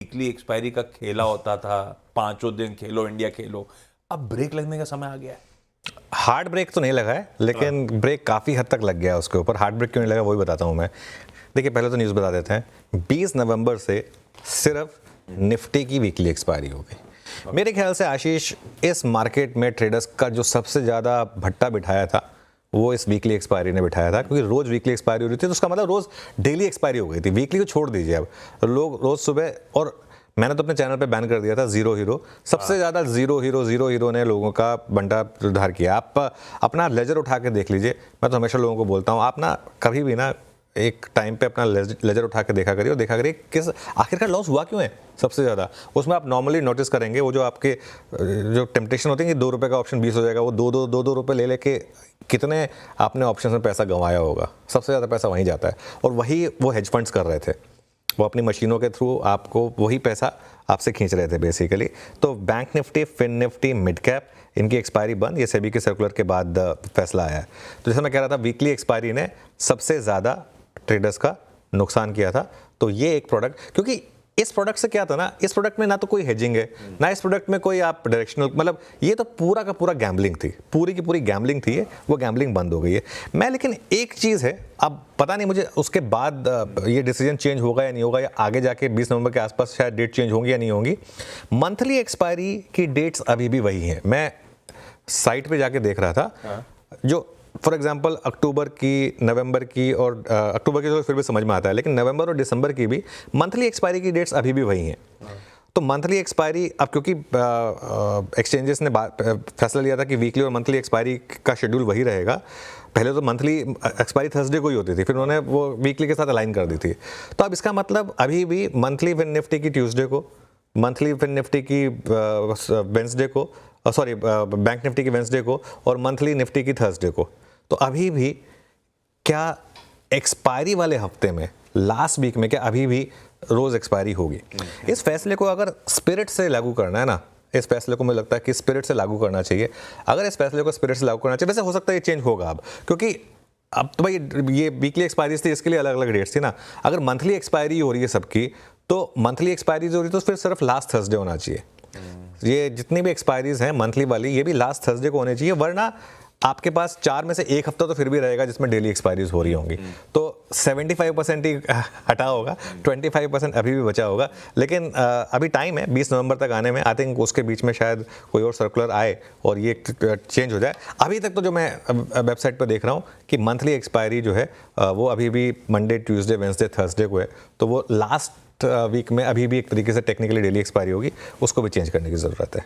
Weekly expiry का खेला होता था, 5 दिन खेलो इंडिया खेलो, अब ब्रेक लगने का समय आ गया है। हार्ड ब्रेक तो नहीं लगा है, लेकिन ब्रेक काफ़ी हद तक लग गया है उसके ऊपर। हार्ड ब्रेक क्यों नहीं लगा वही बताता हूँ मैं। देखिए, पहले तो न्यूज़ बता देते हैं, 20 नवंबर से सिर्फ निफ्टी की वीकली एक्सपायरी हो गई। मेरे ख्याल से आशीष, इस मार्केट में ट्रेडर्स का जो सबसे ज़्यादा भट्टा बिठाया था वो इस वीकली एक्सपायरी ने बिठाया था, क्योंकि रोज़ वीकली एक्सपायरी हो रही थी, तो उसका मतलब रोज़ डेली एक्सपायरी हो गई थी। वीकली को छोड़ दीजिए, अब लोग रोज़ सुबह, और मैंने तो अपने चैनल पे बैन कर दिया था जीरो हीरो। सबसे ज़्यादा जीरो हीरो ने लोगों का बंटा उधार किया। आप अपना लेजर उठा के देख लीजिए। मैं तो हमेशा लोगों को बोलता हूँ, आप ना कभी भी ना एक टाइम पे अपना लेजर उठा के देखा करिए और देखा करिए किस आखिरकार लॉस हुआ क्यों है सबसे ज़्यादा। उसमें आप नॉर्मली नोटिस करेंगे, वो जो आपके जो टेम्पटेशन होती है कि 2 रुपये का ऑप्शन 20 हो जाएगा, वो दो रुपये ले लेके कितने आपने ऑप्शन में पैसा गंवाया होगा। सबसे ज़्यादा पैसा वहीं जाता है, और वही वो हेज फंड्स कर रहे थे। वो अपनी मशीनों के थ्रू आपको वही पैसा आपसे खींच रहे थे बेसिकली। तो bank Nifty, fin Nifty, mid cap, इनकी एक्सपायरी बंद। ये सेबी के सर्कुलर के बाद फैसला आया है। तो जैसे मैं कह रहा था, वीकली एक्सपायरी ने सबसे ज़्यादा ट्रेडर्स का नुकसान किया था। तो ये एक प्रोडक्ट, क्योंकि इस प्रोडक्ट से क्या था ना, इस प्रोडक्ट में ना तो कोई हेजिंग है, ना इस प्रोडक्ट में कोई आप डायरेक्शनल, मतलब ये तो पूरा का पूरा गैम्बलिंग थी, पूरी की पूरी गैम्बलिंग थी। वो गैम्बलिंग बंद हो गई है। मैं, लेकिन एक चीज़ है, अब पता नहीं मुझे उसके बाद ये डिसीजन चेंज होगा या नहीं होगा, या आगे जाके 20 नवंबर के आसपास शायद डेट चेंज होंगी या नहीं होंगी। मंथली एक्सपायरी की डेट्स अभी भी वही हैं। मैं साइट पे जाके देख रहा था, जो फॉर एग्जांपल अक्टूबर की, नवंबर की, और अक्टूबर की तो फिर भी समझ में आता है, लेकिन नवंबर और दिसंबर की भी मंथली एक्सपायरी की डेट्स अभी भी वही हैं। तो मंथली एक्सपायरी, अब क्योंकि एक्सचेंजेस ने फैसला लिया था कि वीकली और मंथली एक्सपायरी का शेड्यूल वही रहेगा। पहले तो मंथली एक्सपायरी थर्सडे को ही होती थी, फिर उन्होंने वो वीकली के साथ अलाइन कर दी थी। तो अब इसका मतलब अभी भी मंथली फिन निफ्टी की ट्यूसडे को, मंथली फिन निफ्टी की वेंसडे को, सॉरी बैंक निफ्टी की वेंसडे को, और मंथली निफ्टी की थर्सडे को। तो अभी भी क्या एक्सपायरी वाले हफ्ते में, लास्ट वीक में, क्या अभी भी रोज एक्सपायरी होगी? इस फैसले को अगर स्पिरिट से लागू करना है ना, इस फैसले को मुझे लगता है कि स्पिरिट से लागू करना चाहिए। अगर इस फैसले को स्पिरिट से लागू करना चाहिए, वैसे हो सकता है ये चेंज होगा अब, क्योंकि अब तो भाई ये वीकली एक्सपायरीज थी, इसके लिए अलग अलग डेट्स थी ना। अगर मंथली एक्सपायरी हो रही है सबकी, तो मंथली एक्सपायरीज हो रही है तो फिर सिर्फ लास्ट थर्सडे होना चाहिए। ये जितनी भी एक्सपायरीज हैं मंथली वाली, ये भी लास्ट थर्सडे को होने चाहिए, वरना आपके पास 4 में से 1 हफ्ता तो फिर भी रहेगा जिसमें डेली एक्सपायरीज हो रही होंगी। तो 75% ही हटा होगा, 25% अभी भी बचा होगा। लेकिन अभी टाइम है 20 नवंबर तक आने में। आई थिंक उसके बीच में शायद कोई और सर्कुलर आए और ये चेंज हो जाए। अभी तक तो जो मैं वेबसाइट पर देख रहा हूँ कि मंथली एक्सपायरी जो है वो अभी भी मंडे, ट्यूसडे, वेंसडे, थर्सडे को है। तो वो लास्ट वीक में अभी भी एक तरीके से टेक्निकली डेली एक्सपायरी होगी, उसको भी चेंज करने की ज़रूरत है।